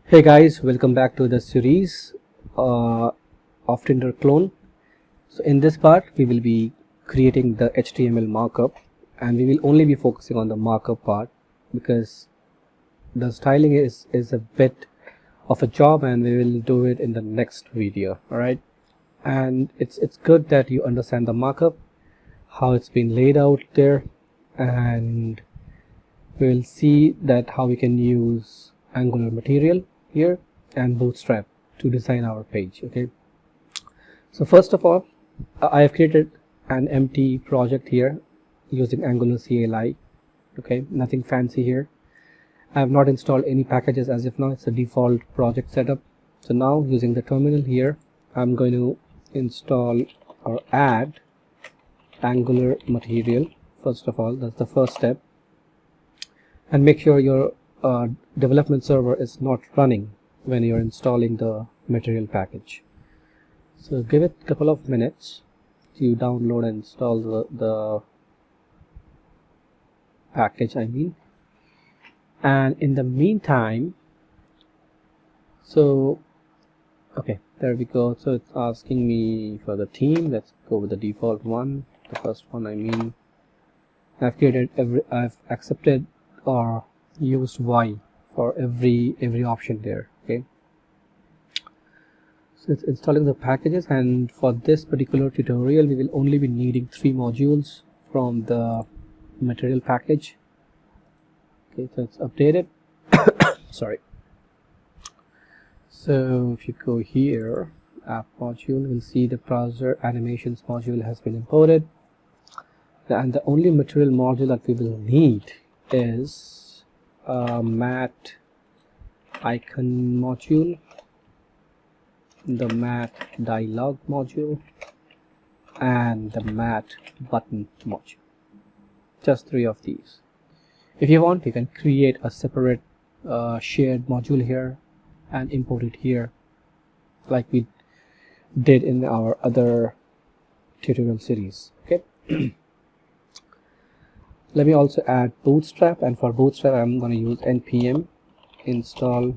Hey guys, welcome back to the series of Tinder clone. So in this part we will be creating the HTML markup, and we will only be focusing on the markup part because the styling is a bit of a job and we will do it in the next video. Alright, and it's good that you understand the markup, how it's been laid out there, and we will see that how we can use Angular material here and Bootstrap to design our page. Okay, so first of all, I have created an empty project here using Angular CLI. Okay, nothing fancy here. I have not installed any packages as of now. It's a default project setup. So now, using the terminal here, I'm going to install or add Angular material. First of all, that's the first step, and make sure your development server is not running when you're installing the material package. So give it a couple of minutes to download and install the package, and in the meantime, so okay, there we go. So it's asking me for the theme. Let's go with the default one, the first one. I've accepted or used Y for every option there. Okay, so it's installing the packages, and for this particular tutorial we will only be needing 3 modules from the material package. Okay, so it's updated. Sorry. So if you go here, app module, we'll see the browser animations module has been imported, and the only material module that we will need is matte icon module, the matte dialog module, and the matte button module. Just 3 of these. If you want, you can create a separate shared module here and import it here like we did in our other tutorial series. Okay. Let me also add Bootstrap, and for Bootstrap I'm going to use npm install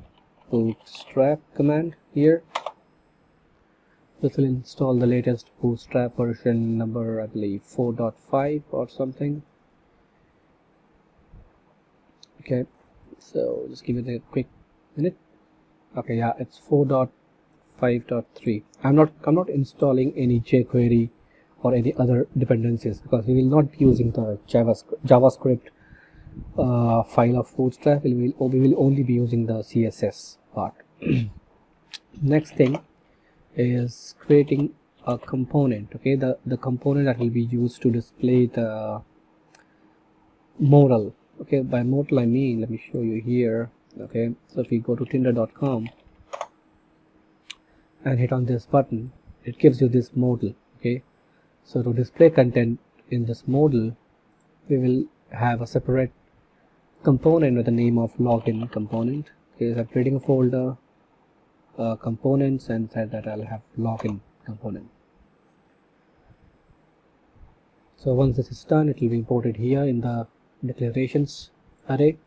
bootstrap command here. This will install the latest Bootstrap version number, I believe 4.5 or something. Okay, so just give it a quick minute. Okay, yeah, it's 4.5.3. I'm not installing any jQuery or any other dependencies because we will not be using the JavaScript file of Bootstrap. We will only be using the CSS part. Next thing is creating a component. Okay, the component that will be used to display the modal. Okay, by modal I mean, let me show you here. Okay, so if you go to tinder.com and hit on this button, it gives you this modal. Okay, so to display content in this modal, we will have a separate component with the name of login component. Okay, so I'm creating a folder, components, and said that I'll have login component. So once this is done, it will be imported here in the declarations array.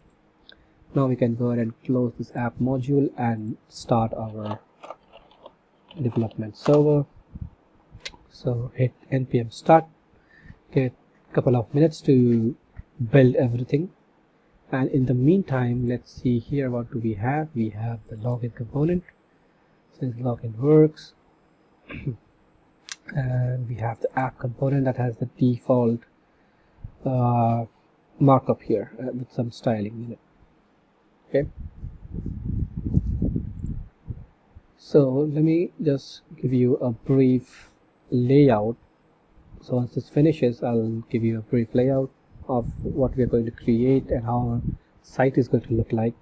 Now we can go ahead and close this app module and start our development server. So hit npm start. Get a couple of minutes to build everything, and in the meantime, let's see here, what do we have. We have the login component, since login works. And we have the app component that has the default markup here with some styling in it. Okay, so let me just give you a brief layout. So once this finishes, I'll give you a brief layout of what we are going to create and how our site is going to look like.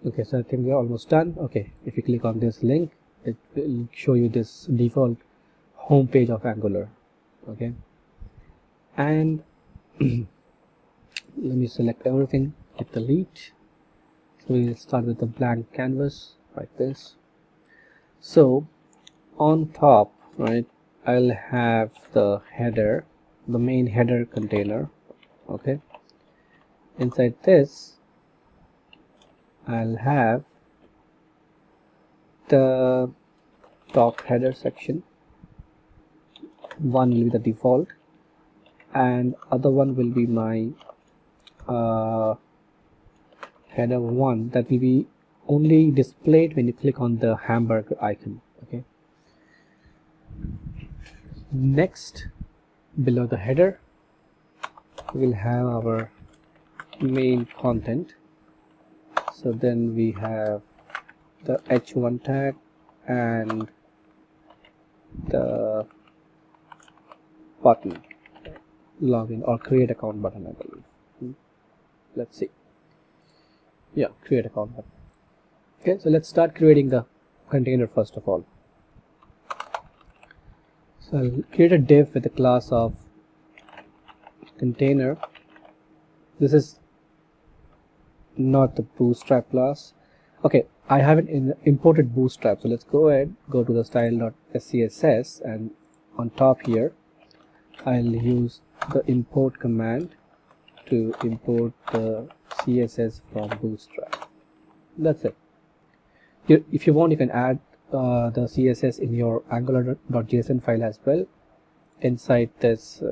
Okay, so I think we're almost done. Okay, if you click on this link, it will show you this default home page of Angular. Okay, and let me select everything, hit delete. So we'll start with a blank canvas like this. So on top, right, I'll have the header, the main header container. Okay, inside this I'll have the top header section. One will be the default and other one will be my header 1 that will be only displayed when you click on the hamburger icon. Okay, next below the header we'll have our main content. So then we have the h1 tag and the button, login or create account button, I believe. Let's see. Yeah, create account button. Okay, so let's start creating the container first of all. So I'll create a div with the class of container. This is not the Bootstrap class. Okay, I haven't imported Bootstrap, so let's go ahead, go to the style.scss, and on top here I'll use the import command to import the CSS from Bootstrap. That's it. If you want, you can add the CSS in your angular.json file as well inside this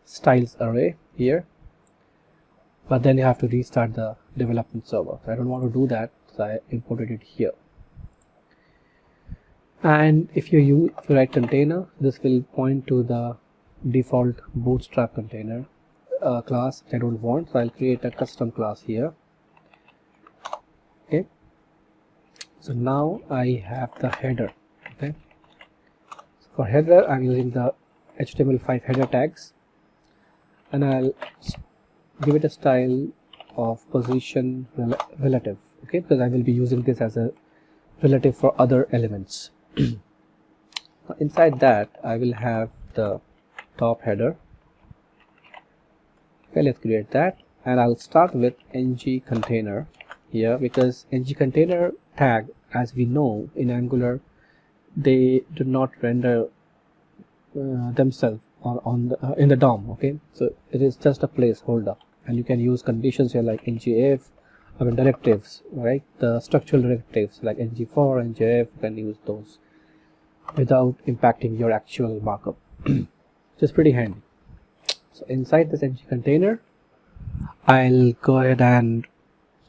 styles array here, but then you have to restart the development server. So I don't want to do that, so I imported it here. And if you write container, this will point to the default Bootstrap container class, which I don't want, so I'll create a custom class here. Okay, so now I have the header. Okay, so for header I'm using the HTML5 header tags, and I'll give it a style of position relative. Okay, because I will be using this as a relative for other elements. Inside that I will have the top header. Okay, let's create that, and I'll start with ng container here, because ng container tag, as we know in Angular, they do not render themselves in the DOM. Okay, so it is just a placeholder, and you can use conditions here like ngif, I mean directives, right? The structural directives like ng4, ngif, you can use those without impacting your actual markup. Just pretty handy. So inside this ng container I'll go ahead and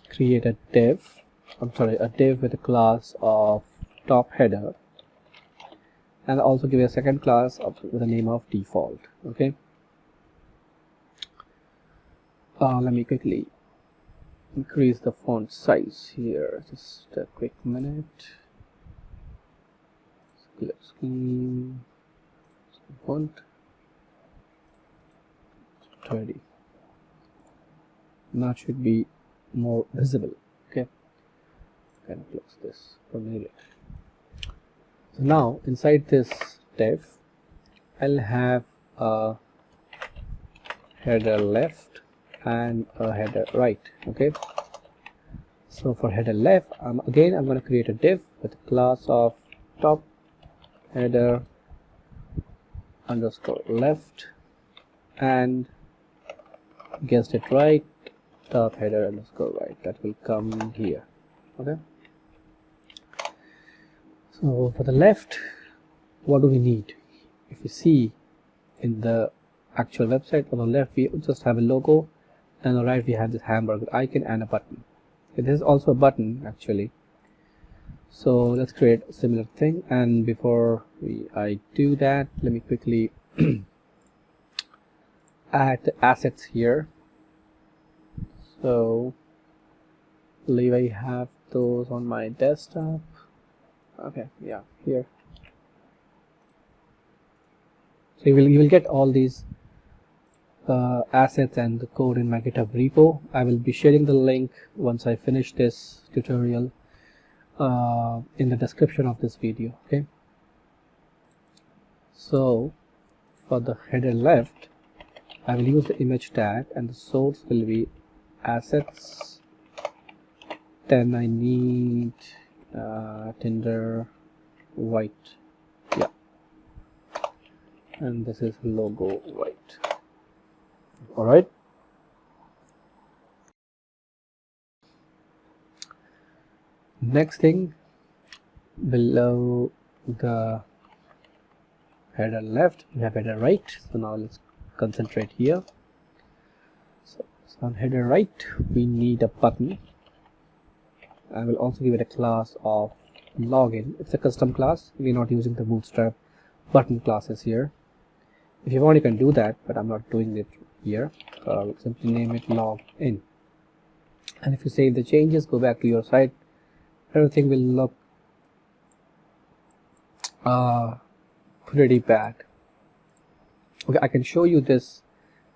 create a div, a div with a class of top header, and also give a second class with the name of default. Okay, let me quickly increase the font size here, just a quick minute. Split screen, font 30. Now it should be more visible. Okay, kind of close this for a minute. So now inside this div I'll have a header left and a header right. Okay, so for header left I'm going to create a div with a class of top header underscore left, and guessed it right, top header underscore right. That will come here. Okay, so for the left, what do we need? If you see in the actual website, on the left we just have a logo, and on the right we have this hamburger icon and a button. Okay, this is also a button actually. So let's create a similar thing, and before I do that, let me quickly add the assets here. So I believe I have those on my desktop. Okay, yeah, here. So you will get all these assets and the code in my GitHub repo. I will be sharing the link once I finish this tutorial in the description of this video. Okay, so for the header left I will use the image tag, and the source will be assets. Then I need Tinder white, yeah, and this is logo white. All right. Next thing, below the header left, we have header right. So now let's concentrate here. So on header right, we need a button. I will also give it a class of login. It's a custom class. We're not using the Bootstrap button classes here. If you want, you can do that, but I'm not doing it here. I'll simply name it login. And if you save the changes, go back to your site, everything will look pretty bad. Okay, I can show you this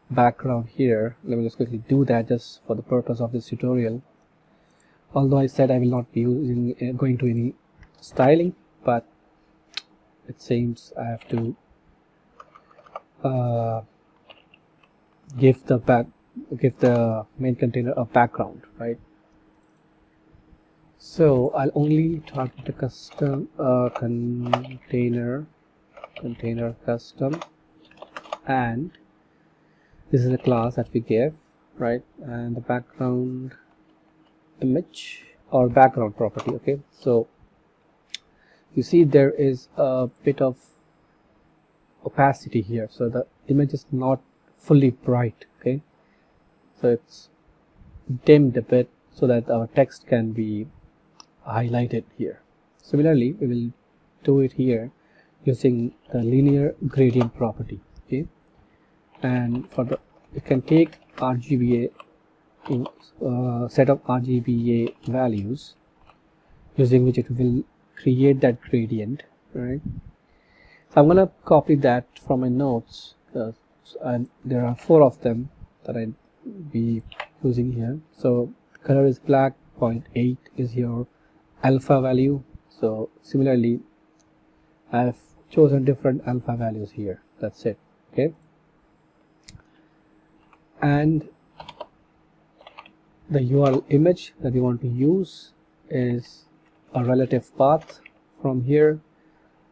background here. Let me just quickly do that just for the purpose of this tutorial. Although I said I will not be using going to any styling, but it seems I have to give the main container a background, right? So I'll only target the custom container custom, and this is a class that we give, right? And the background image or background property. Okay, so you see there is a bit of opacity here, so the image is not fully bright. Okay, so it's dimmed a bit so that our text can be highlighted here. Similarly, we will do it here using the linear gradient property. Okay, and for the you can take RGBA in set of RGBA values using which it will create that gradient, right? So I'm gonna copy that from my notes, and there are 4 of them that I be using here. So color is black, 0.8 is your alpha value. So similarly, I've chosen different alpha values here. That's it. Okay, and the URL image that we want to use is a relative path from here.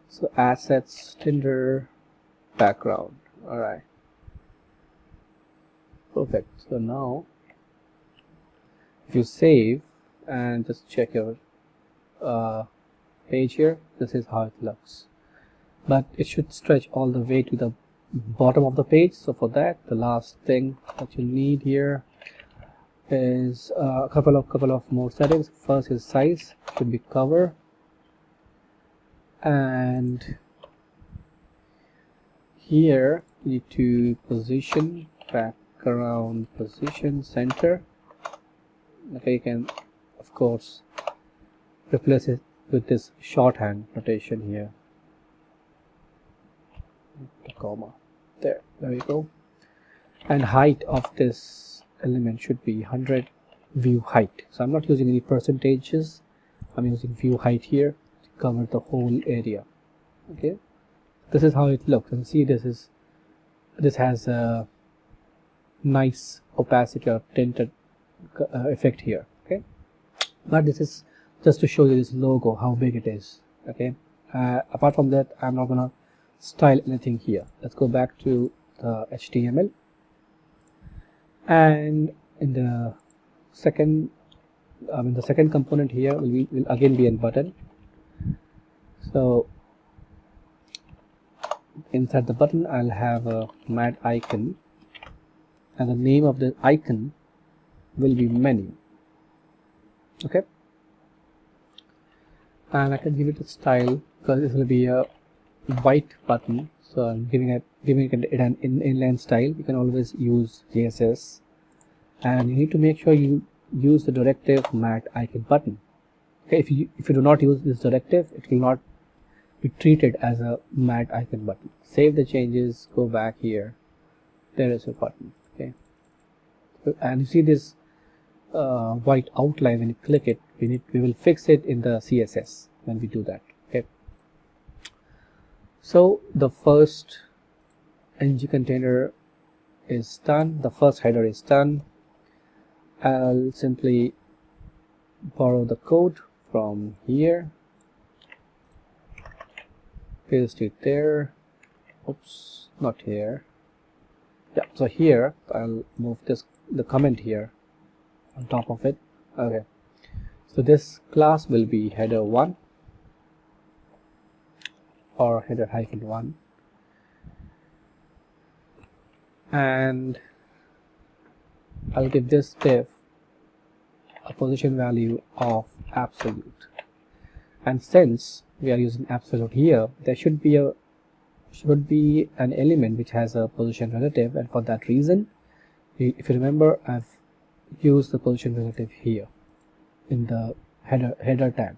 So assets Tinder background. All right, perfect. So now if you save and just check your page here, this is how it looks, but it should stretch all the way to the bottom of the page. So for that, the last thing that you need here is a couple of more settings. First is size, should be cover, and here you need to position, background position, center. Okay, you can of course replace it with this shorthand notation here, the comma. There you go. And height of this element should be 100 view height. So I'm not using any percentages, I'm using view height here to cover the whole area. Okay, this is how it looks, and see this has a nice opacity or tinted effect here. Okay, but this is just to show you this logo, how big it is. Okay, apart from that, I'm not gonna style anything here. Let's go back to the HTML, and in the second component here will again be a button. So inside the button, I'll have a mat icon, and the name of the icon will be menu. Okay, and I can give it a style because this will be a white button, so I'm giving it an inline style. You can always use CSS, and you need to make sure you use the directive mat icon button. Okay, if you do not use this directive, it will not be treated as a mat icon button. Save the changes, go back here, there is a button. Okay, and you see this white outline. When you click it, we will fix it in the CSS when we do that. Okay, so the first ng container is done, the first header is done. I'll simply borrow the code from here, paste it there. Oops, not here, Yeah, so here I'll move the comment here on top of it. Okay, so this class will be header1 or header -1, and I'll give this div a position value of absolute. And since we are using absolute here, there should be an element which has a position relative, and for that reason, if you remember, I've used the position relative here in the header tag.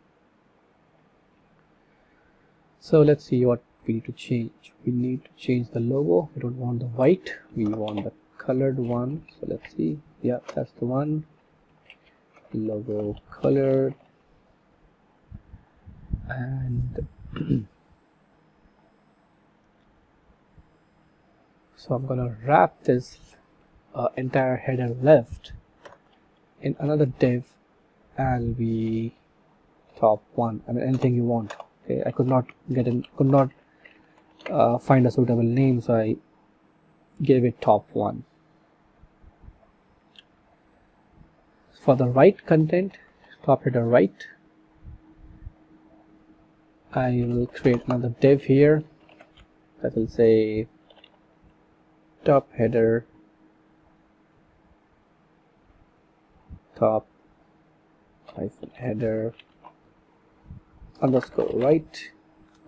So let's see what we need to change. We need to change the logo. We don't want the white, we want the colored one. So let's see. Yeah, that's the one. Logo colored, and so I'm gonna wrap this entire header left in another div, and be top one. I mean, anything you want. Okay, I could not find a suitable name, so I gave it top one. For the right content, top header right, I will create another div here that will say top header top hyphen header underscore right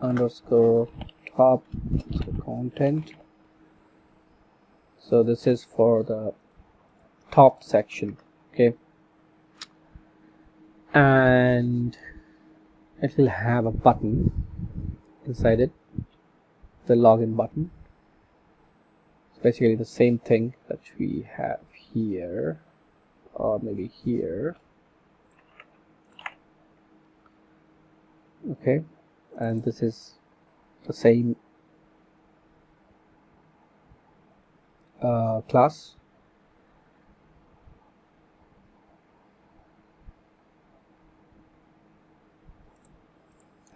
underscore top content. So this is for the top section. Okay, and it will have a button inside it, the login button. It's basically the same thing that we have here, or maybe here. Okay, and this is the same class.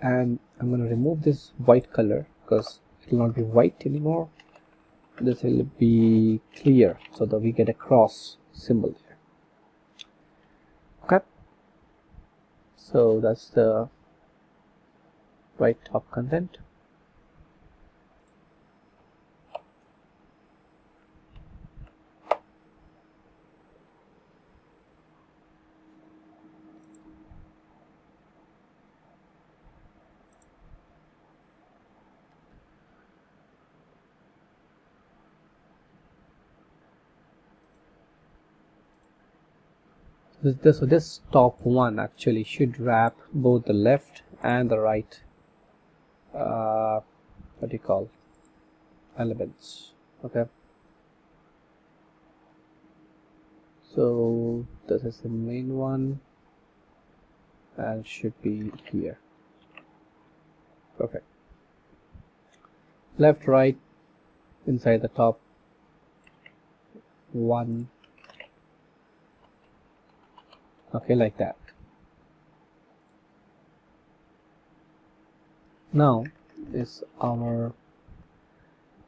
And I'm going to remove this white color because it will not be white anymore. This will be clear so that we get a cross symbol there. Okay, so that's the right top content. So this top one actually should wrap both the left and the right what do you call elements. Okay, so this is the main one and should be here. Perfect. Left, right, inside the top one. Okay, like that. Now is our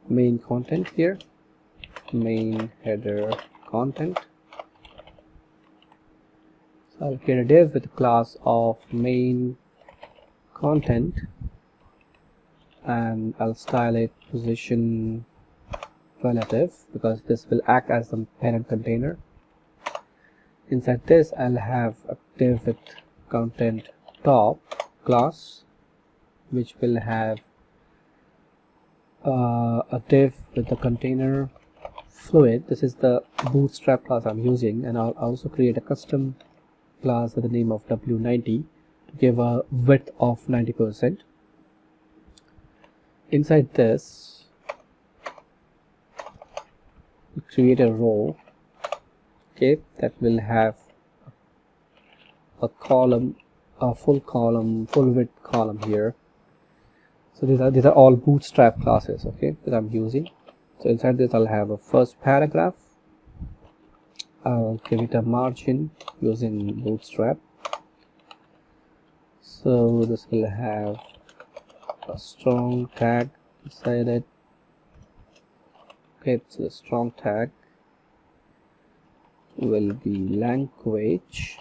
main content here, main header content. So I'll create a div with a class of main content, and I'll style it position relative because this will act as the parent container. Inside this, I'll have a div with content top class, which will have a div with the container fluid. This is the Bootstrap class I'm using, and I'll also create a custom class with the name of W90 to give a width of 90%. Inside this, we create a row, okay, that will have a column, a full width column here. So these are all Bootstrap classes, okay, that I'm using. So inside this, I'll have a first paragraph. I'll give it a margin using Bootstrap. So this will have a strong tag inside it, Okay, so the strong tag will be language,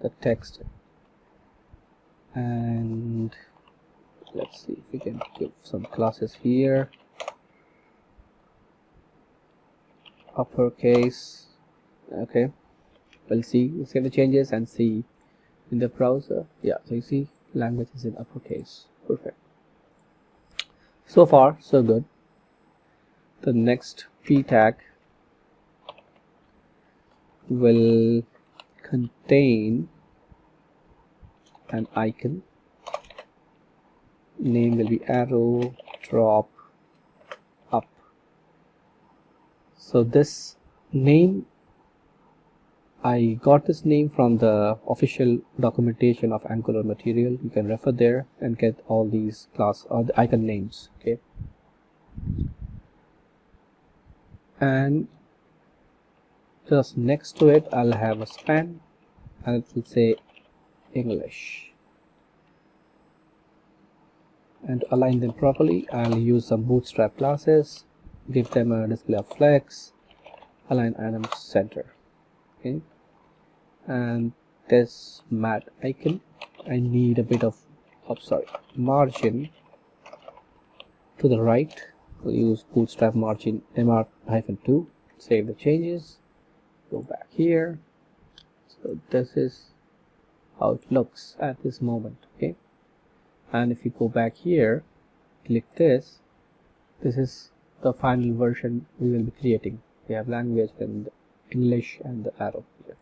the text, and let's see if we can give some classes here. Uppercase. Okay, we'll save the changes and see in the browser. Yeah, so you see language is in uppercase. Perfect. So far so good. The next p tag will contain an icon. Name will be arrow drop up. So this name, I got this name from the official documentation of Angular material. You can refer there and get all these class or the icon names. Okay, and just next to it I'll have a span and it will say English, and to align them properly I'll use some Bootstrap classes, give them a display of flex, align items center. Okay, and this mat icon, I need a bit of margin to the right. We'll use Bootstrap margin mr-2. Save the changes, go back here. So this is how it looks at this moment. Okay, and if you go back here, click this is the final version we will be creating. We have language and English and the arrow here.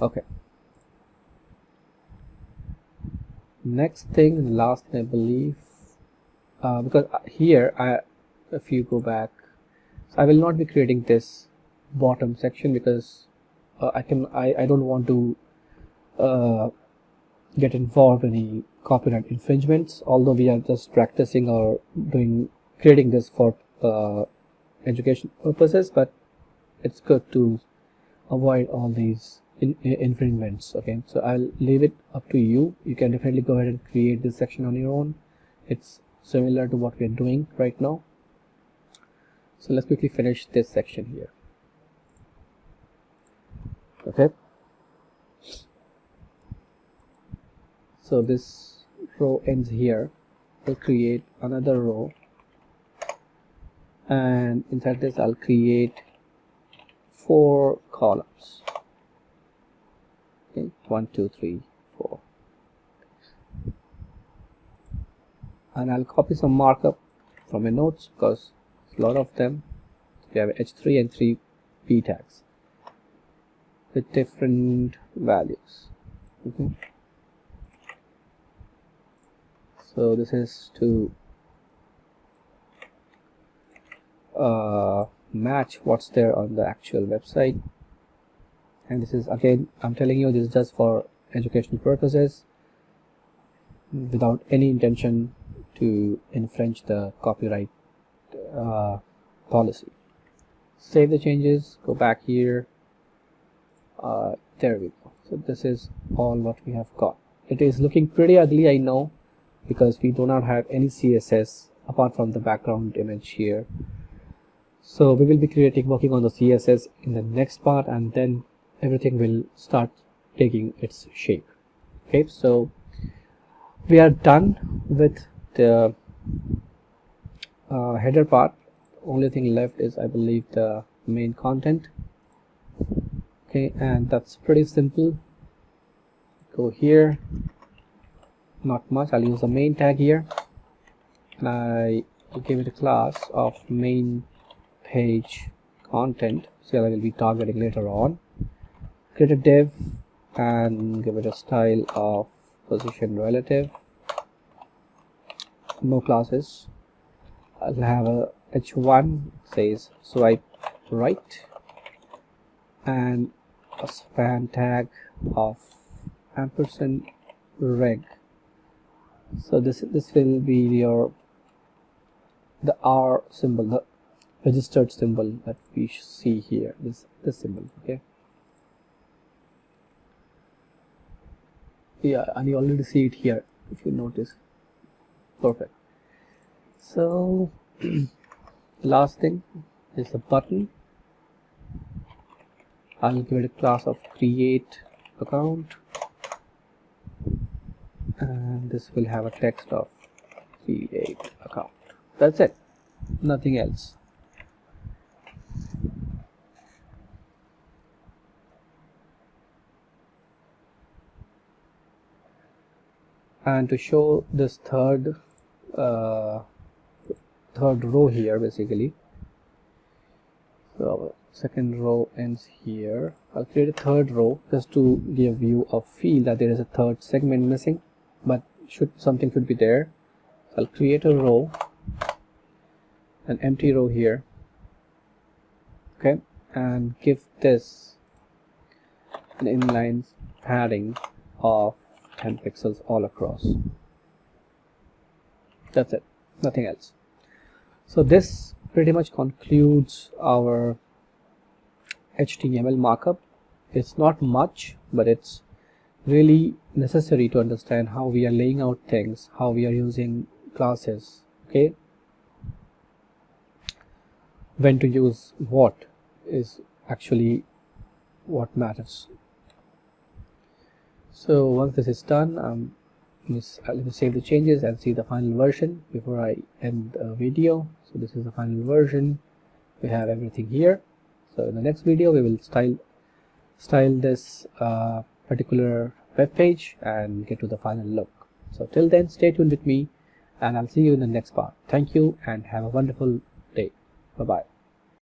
Okay, next thing, last thing I believe, because here if you go back, so I will not be creating this bottom section because I don't want to get involved in any copyright infringements, although we are just practicing or creating this for education purposes, but it's good to avoid all these infringements. Okay, so I'll leave it up to you. You can definitely go ahead and create this section on your own. It's similar to what we're doing right now. So let's quickly finish this section here. Okay, so this row ends here. We'll create another row, and inside this I'll create 4 columns. Okay, 1 2 3 4, and I'll copy some markup from my notes because a lot of them. We have h3 and 3 p tags with different values. Okay, so this is to match what's there on the actual website, and this is, again, I'm telling you, this is just for educational purposes without any intention to infringe the copyright policy. Save the changes, go back here. There we go. So this is all what we have got. It is looking pretty ugly, I know, because we do not have any CSS apart from the background image here. So we will be working on the CSS in the next part, and then everything will start taking its shape. Okay, so we are done with the header part. Only thing left is, I believe, the main content. Okay, and that's pretty simple. Go here, not much. I'll use the main tag here, and I will give it a class of main page content, so I will be targeting later on. Create a div and give it a style of position relative. No classes. I'll have a h1 says swipe right, and a span tag of &reg. So this will be the R symbol, the registered symbol that we see here. This symbol. Okay. Yeah, and you already see it here if you notice. Perfect. So Last thing is the button. I'll give it a class of create account, and this will have a text of create account. That's it, nothing else. And to show this third row here, basically, so our second row ends here. I'll create a third row just to give you a feel that there is a third segment missing, but something should be there. So I'll create a row, an empty row here, okay, and give this an inline padding of 10 pixels all across. That's it, nothing else. So this pretty much concludes our HTML markup. It's not much, but it's really necessary to understand how we are laying out things, how we are using classes, okay, when to use what is actually what matters. So once this is done, let me save the changes and see the final version before I end the video. So this is the final version. We have everything here. So in the next video we will style this particular web page and get to the final look. So till then, stay tuned with me, and I'll see you in the next part. Thank you and have a wonderful day. Bye bye.